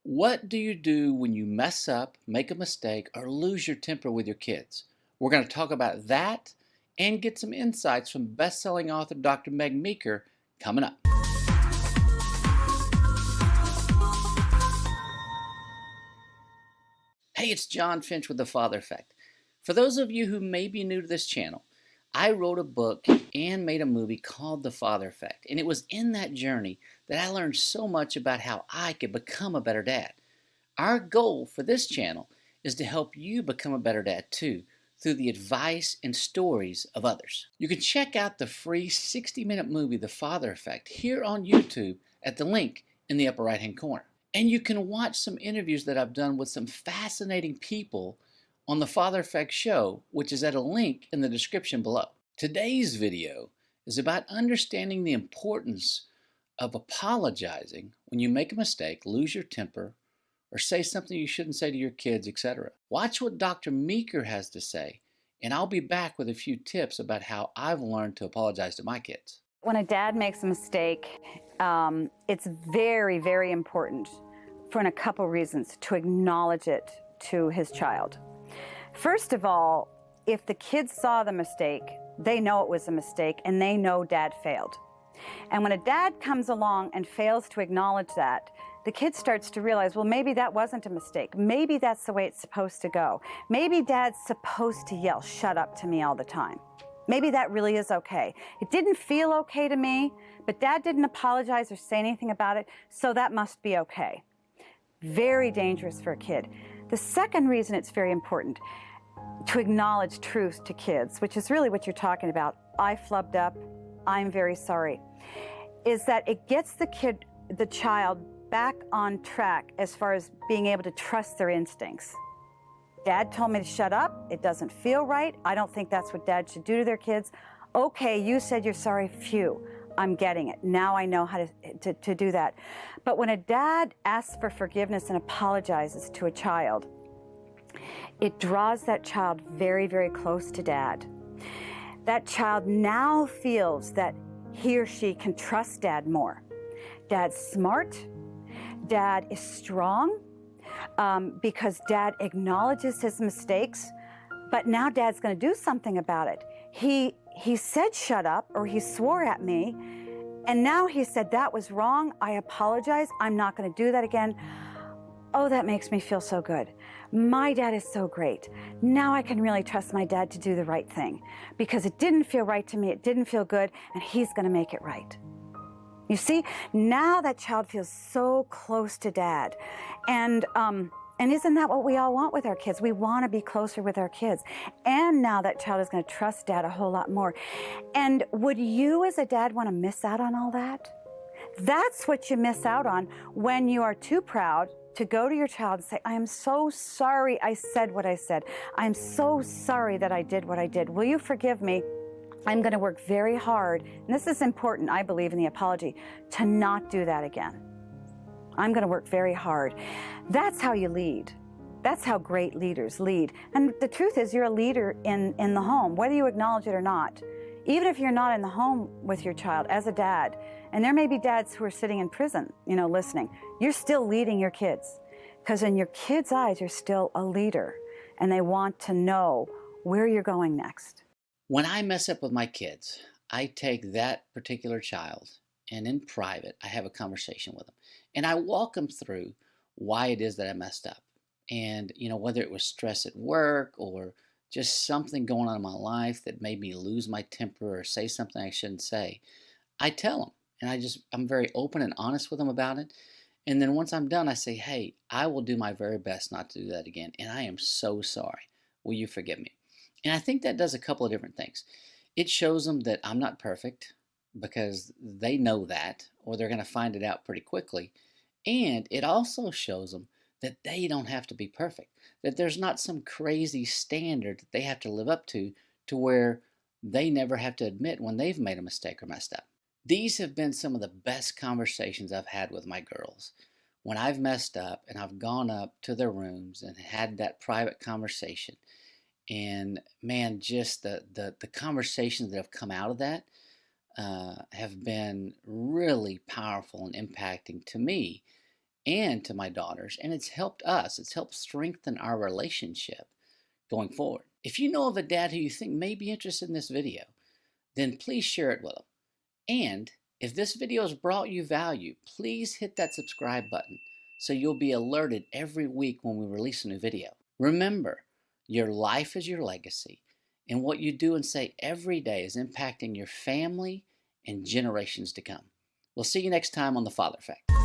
What do you do when you mess up, make a mistake, or lose your temper with your kids? We're going to talk about that and get some insights from best-selling author Dr. Meg Meeker coming up. Hey, it's John Finch with The Father Effect. For those of you who may be new to this channel, I wrote a book and made a movie called The Father Effect, and it was in that journey that I learned so much about how I could become a better dad. Our goal for this channel is to help you become a better dad too, through the advice and stories of others. You can check out the free 60-minute movie, The Father Effect, here on YouTube at the link in the upper right-hand corner. And you can watch some interviews that I've done with some fascinating people on the Father Effect show, which is at a link in the description below. Today's video is about understanding the importance of apologizing when you make a mistake, lose your temper, or say something you shouldn't say to your kids, etc. Watch what Dr. Meeker has to say, and I'll be back with a few tips about how I've learned to apologize to my kids. When a dad makes a mistake, it's very, very important for a couple reasons to acknowledge it to his child. First of all, if the kids saw the mistake, they know it was a mistake and they know dad failed. And when a dad comes along and fails to acknowledge that, the kid starts to realize, well, maybe that wasn't a mistake. Maybe that's the way it's supposed to go. Maybe dad's supposed to yell, "Shut up," to me all the time. Maybe that really is okay. It didn't feel okay to me, but dad didn't apologize or say anything about it, so that must be okay. Very dangerous for a kid. The second reason it's very important to acknowledge truth to kids, which is really what you're talking about, I flubbed up, I'm very sorry, is that it gets the child back on track as far as being able to trust their instincts. Dad told me to shut up. It doesn't feel right. I don't think that's what dads should do to their kids. Okay, you said you're sorry. Phew, I'm getting it. Now I know how to do that. But when a dad asks for forgiveness and apologizes to a child, it draws that child very, very close to dad. That child now feels that he or she can trust dad more. Dad's smart. Dad is strong. Because dad acknowledges his mistakes, but now dad's going to do something about it. He said shut up, or he swore at me, and now he said that was wrong. I apologize. I'm not going to do that again. Oh, that makes me feel so good. My dad is so great. Now I can really trust my dad to do the right thing because it didn't feel right to me. It didn't feel good, and he's going to make it right. You see, now that child feels so close to dad. And isn't that what we all want with our kids? We want to be closer with our kids. And now that child is going to trust dad a whole lot more. And would you as a dad want to miss out on all that? That's what you miss out on when you are too proud to go to your child and say, I am so sorry I said what I said. I'm so sorry that I did what I did. Will you forgive me? I'm going to work very hard, and this is important, I believe, in the apology, to not do that again. I'm going to work very hard. That's how you lead. That's how great leaders lead. And the truth is, you're a leader in the home, whether you acknowledge it or not. Even if you're not in the home with your child as a dad, and there may be dads who are sitting in prison, listening, you're still leading your kids. Because in your kids' eyes, you're still a leader, and they want to know where you're going next. When I mess up with my kids, I take that particular child and in private, I have a conversation with them. And I walk them through why it is that I messed up. And, whether it was stress at work or just something going on in my life that made me lose my temper or say something I shouldn't say, I tell them. And I'm very open and honest with them about it. And then once I'm done, I say, hey, I will do my very best not to do that again. And I am so sorry. Will you forgive me? And I think that does a couple of different things. It shows them that I'm not perfect because they know that, or they're going to find it out pretty quickly. And it also shows them that they don't have to be perfect, that there's not some crazy standard that they have to live up to where they never have to admit when they've made a mistake or messed up. These have been some of the best conversations I've had with my girls. When I've messed up and I've gone up to their rooms and had that private conversation. And man, just the conversations that have come out of that have been really powerful and impacting to me and to my daughters, and it's helped us. It's helped strengthen our relationship going forward. If you know of a dad who you think may be interested in this video, then please share it with them. And if this video has brought you value, please hit that subscribe button so you'll be alerted every week when we release a new video. Remember, your life is your legacy, and what you do and say every day is impacting your family and generations to come. We'll see you next time on The Father Effect.